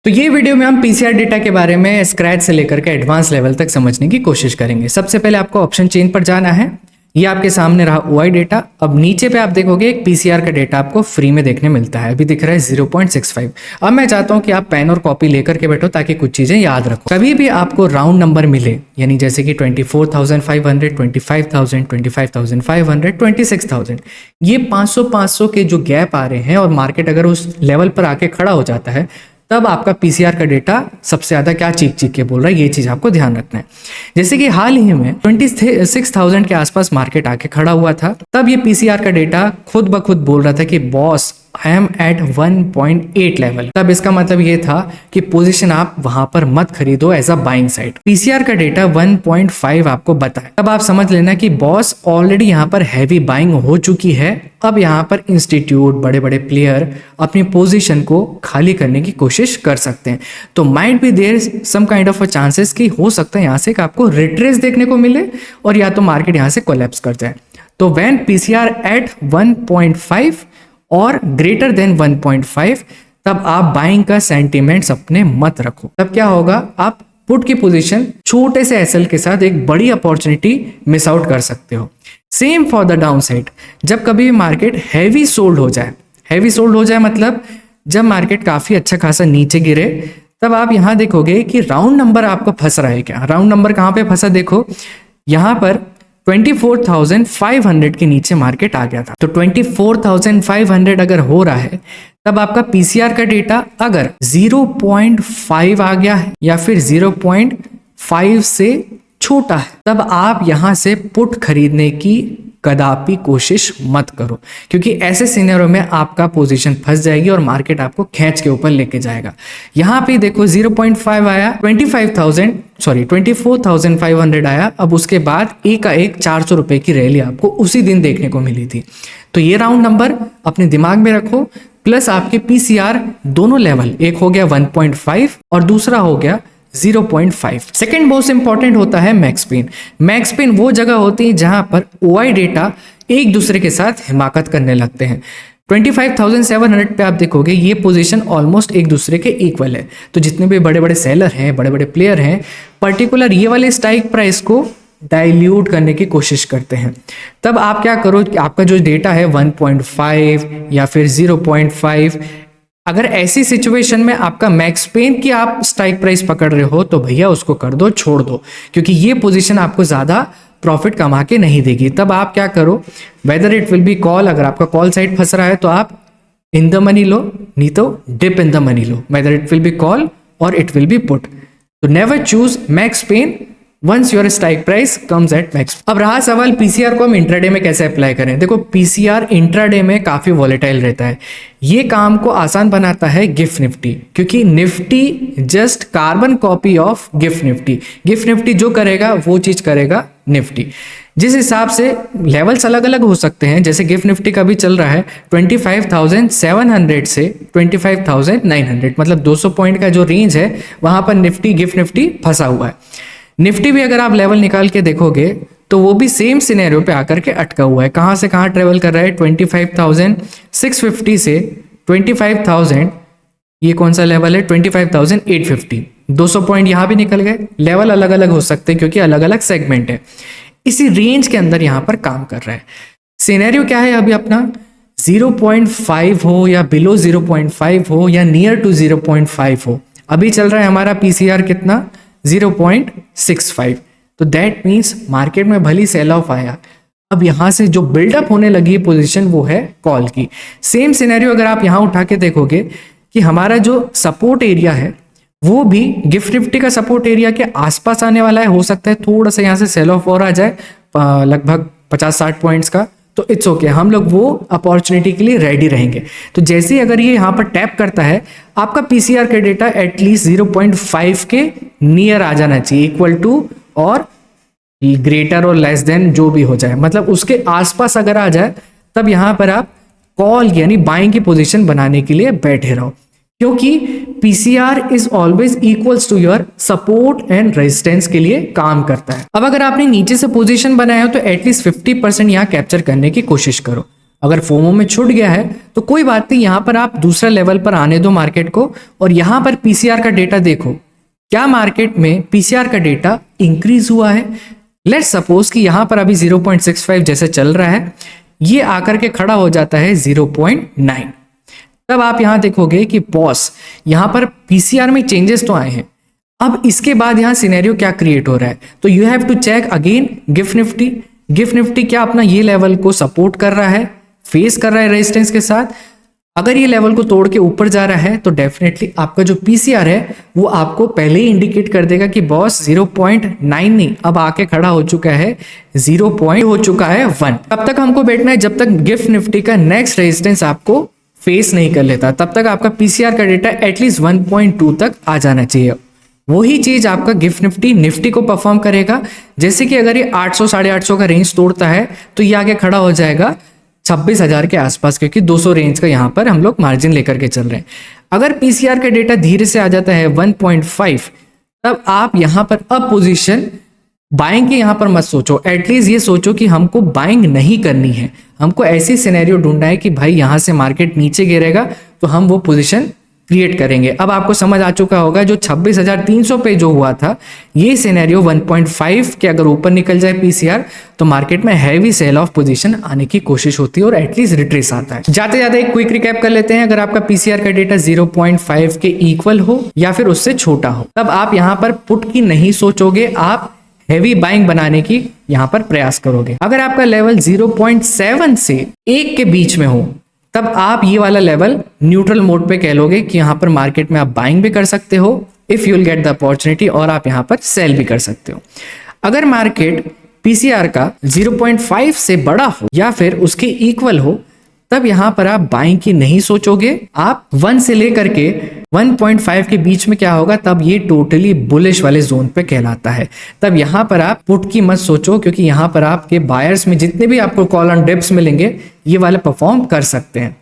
तो ये वीडियो में हम पीसीआर डेटा के बारे में स्क्रैच से लेकर के एडवांस लेवल तक समझने की कोशिश करेंगे। सबसे पहले आपको ऑप्शन चेन पर जाना है। ये आपके सामने रहा ओआई डेटा। अब नीचे पे आप देखोगे एक पीसीआर का डेटा आपको फ्री में देखने मिलता है। अभी दिख रहा है 0.65। अब मैं चाहता हूं कि आप पेन और कॉपी लेकर के बैठो ताकि कुछ चीजें याद रखो। कभी भी आपको राउंड नंबर मिले, यानी जैसे कि 24,500, 25,000, 25,500, 26,000, ये 500 के जो गैप आ रहे हैं और मार्केट अगर उस लेवल पर आके खड़ा हो जाता है, तब आपका पीसीआर का डेटा सबसे ज्यादा क्या चीख चीख के बोल रहा है, ये चीज आपको ध्यान रखना है। जैसे कि हाल ही में 26,000 के आसपास मार्केट आके खड़ा हुआ था, तब ये पीसीआर का डेटा खुद ब खुद बोल रहा था कि boss I am at 1.8 level. तब इसका मतलब ये था कि पोजीशन आप वहां पर मत खरीदो as a buying side. PCR का डेटा 1.5 आपको बताए, तब आप समझ लेना कि बॉस ऑलरेडी यहाँ पर हैवी बाइंग हो चुकी है। अब यहाँ पर इंस्टीट्यूट, बड़े बड़े प्लेयर अपनी पोजीशन को खाली करने की कोशिश कर सकते हैं। तो might be there some kind of a chances कि हो सकता है यहाँ से आपको रिट्रेस देखने को मिले और या तो मार्केट यहाँ से कोलैप्स कर जाए। तो व्हेन पीसीआर एट 1.5 और ग्रेटर देन 1.5, तब आप बाइंग का सेंटीमेंट्स अपने मत रखो। तब क्या होगा, आप पुट की पोजीशन छोटे से एसएल के साथ एक बड़ी अपॉर्चुनिटी मिस आउट कर सकते हो। Same for the down side. जब कभी भी मार्केट हैवी सोल्ड हो जाए मतलब जब मार्केट काफी अच्छा खासा नीचे गिरे, तब आप यहां देखोगे कि राउंड नंबर आपको फंस रहा है। क्या राउंड नंबर कहां पे फंसा, देखो यहां पर 24,500 के नीचे मार्केट आ गया था। तो 24,500 अगर हो रहा है, तब आपका पीसीआर का डेटा अगर 0.5 आ गया है या फिर 0.5 से छोटा है, तब आप यहां से पुट खरीदने की कदापि कोशिश मत करो, क्योंकि ऐसे सिनेरियो में आपका पोजीशन फंस जाएगी और मार्केट आपको खींच के ऊपर लेके जाएगा। यहां पे देखो 0.5 आया, 24,500 आया। अब उसके बाद एक 400 रुपए की रैली आपको उसी दिन देखने को मिली थी। तो ये राउंड नंबर अपने दिमाग में रखो, प्लस आपके पीसीआर दोनों लेवल, एक हो गया 1.5 और दूसरा हो गया 0.5। सेकेंड मोस्ट इंपॉर्टेंट होता है मैक्स पेन। मैक्स पेन वो जगह होती है जहां पर ओआई डेटा एक दूसरे के साथ हिमाकत करने लगते हैं। 25,700 पे आप देखोगे ये पोजीशन ऑलमोस्ट एक दूसरे के इक्वल है। तो जितने भी बड़े बड़े सेलर हैं, बड़े बड़े प्लेयर हैं, पर्टिकुलर ये वाले स्ट्राइक प्राइस को डाइल्यूट करने की कोशिश करते हैं। तब आप क्या करो, आपका जो डेटा है 1.5 या फिर 0.5, अगर ऐसी सिचुएशन में आपका मैक्स पेन की आप स्ट्राइक प्राइस पकड़ रहे हो, तो भैया उसको कर दो, छोड़ दो, क्योंकि ये पोजीशन आपको ज्यादा प्रॉफिट कमा के नहीं देगी। तब आप क्या करो, weather it will be call, अगर आपका कॉल साइड फंस रहा है तो आप इन द मनी लो, नहीं तो डिप इन द मनी लो। Whether it will be call और इट विल बी पुट। तो never choose max pain once your strike price comes at max. अब रहा सवाल पीसीआर को हम इंट्राडे में कैसे अप्लाई करें। देखो पीसीआर इंट्राडे में काफी वॉलेटाइल रहता है। ये काम को आसान बनाता है गिफ्ट निफ्टी, क्योंकि Nifty just carbon copy of gift nifty. Gift Nifty जो करेगा वो चीज करेगा निफ्टी। जिस हिसाब से लेवल्स अलग अलग हो सकते हैं, जैसे गिफ्ट निफ्टी का भी चल रहा है 25,700 से 25,900, मतलब 200 पॉइंट का जो रेंज है वहां पर निफ्टी, गिफ्ट निफ्टी फंसा हुआ है। निफ्टी भी अगर आप लेवल निकाल के देखोगे तो वो भी सेम सिनेरियो पे आकर के अटका हुआ है। कहां से कहां ट्रेवल कर रहा है, 25,650 से 25,000, ये कौन सा लेवल है, 25,850। 200 पॉइंट यहां भी निकल गए। लेवल अलग अलग हो सकते हैं क्योंकि अलग अलग सेगमेंट है। इसी रेंज के अंदर यहां पर काम कर रहा है। सिनेरियो क्या है अभी अपना, 0.5 हो या बिलो 0.5 हो या नियर टू 0.5 हो। अभी चल रहा है हमारा पीसीआर कितना, 0.65। तो दैट मीन्स मार्केट में भली सेल ऑफ आया, अब यहां से जो बिल्डअप होने लगी पोजीशन वो है कॉल की। सेम सिनेरियो अगर आप यहां उठा के देखोगे कि हमारा जो सपोर्ट एरिया है वो भी गिफ्ट निफ्टी का सपोर्ट एरिया के आसपास आने वाला है। हो सकता है थोड़ा सा यहां से सेल ऑफ और आ जाए, लगभग 50-60 पॉइंट्स का, तो इट्स ओके, हम लोग वो अपॉर्चुनिटी के लिए रेडी रहेंगे। तो जैसे ही अगर ये यहाँ पर टैप करता है, आपका पीसीआर का डेटा एटलीस्ट 0.5 के नियर आ जाना चाहिए, इक्वल टू और ग्रेटर और लेस देन जो भी हो जाए, मतलब उसके आसपास अगर आ जाए, तब यहाँ पर आप कॉल यानी बाइंग की पोजीशन बनाने के लिए बैठे रहो, क्योंकि PCR is always equals to your support and resistance के लिए काम करता है। अब अगर आपने नीचे से पोजीशन बनाया हो तो एटलीस्ट 50% यहाँ कैप्चर करने की कोशिश करो। अगर फोमो में छूट गया है तो कोई बात नहीं, यहाँ पर आप दूसरा लेवल पर आने दो मार्केट को, और यहाँ पर पीसीआर का डेटा देखो, क्या मार्केट में पीसीआर का डेटा इंक्रीज हुआ है। लेट्स सपोज कि यहाँ पर अभी 0.65 जैसे चल रहा है, ये आकर के खड़ा हो जाता है 0.9, तब आप यहाँ देखोगे कि बॉस यहाँ पर पीसीआर में चेंजेस तो आए हैं। अब इसके बाद यहाँ सिनेरियो क्या क्रिएट हो रहा है, तो you have to check again gift nifty. Gift nifty क्या अपना ये लेवल को सपोर्ट कर रहा है, फेस कर रहा है रेजिस्टेंस के साथ। अगर ये लेवल को तोड़ के ऊपर जा रहा है तो डेफिनेटली आपका जो पीसीआर है वो आपको पहले ही इंडिकेट कर देगा कि बॉस 0.9 नहीं, अब आके खड़ा हो चुका है 0. हो चुका है 1। तब तक हमको बैठना है जब तक गिफ्ट निफ्टी का नेक्स्ट रेजिस्टेंस आपको फेस नहीं कर लेता, तब तक आपका पीसीआर का डेटा एटलीस्ट 1.2 तक आ जाना चाहिए। वही चीज आपका गिफ्ट निफ्टी को परफॉर्म करेगा। जैसे कि अगर ये 800 850 का रेंज तोड़ता है तो ये आगे खड़ा हो जाएगा 26,000 के आसपास, क्योंकि 200 रेंज का यहाँ पर हम लोग मार्जिन लेकर के चल रहे हैं। अगर पीसीआर का डेटा धीरे से आ जाता है 1.5, तब आप यहाँ पर अब पोजीशन बाइंग के यहाँ पर मत सोचो, एटलीस्ट ये सोचो कि हमको बाइंग नहीं करनी है, हमको ऐसी सिनेरियो ढूंढना है कि भाई यहाँ से मार्केट नीचे गिरेगा तो हम वो पोजीशन क्रिएट करेंगे। अब आपको समझ आ चुका होगा जो 26,300 पे जो हुआ था, ये सिनेरियो 1.5 के अगर ऊपर निकल जाए पीसीआर तो मार्केट में हैवी सेल ऑफ पोजीशन आने की कोशिश होती है और एटलीस्ट रिट्रेस आता है। जाते जाते एक क्विक रिकैप कर लेते हैं। अगर आपका पीसीआर का डेटा 0.5 के इक्वल हो या फिर उससे छोटा हो, तब आप यहाँ पर पुट की नहीं सोचोगे, आप हैवी बाइंग बनाने की यहाँ पर प्रयास करोगे। अगर आपका लेवल 0.7 से 1 के बीच में हो, तब आप ये वाला लेवल न्यूट्रल मोड पे कह लोगे कि यहाँ पर मार्केट में आप बाइंग भी कर सकते हो if you will get the opportunity, और आप यहाँ पर सेल भी कर सकते हो। अगर मार्केट पीसीआर का 0.5 से बड़ा हो या फिर उसके इक्वल हो, तब यहाँ पर आप बाइंग की नहीं सोचोगे, आप 1 से लेकर के 1.5 के बीच में क्या होगा, तब ये टोटली बुलिश वाले जोन पे कहलाता है। तब यहाँ पर आप पुट की मत सोचो, क्योंकि यहाँ पर आपके बायर्स में जितने भी आपको कॉल ऑन डिप्स मिलेंगे ये वाले परफॉर्म कर सकते हैं।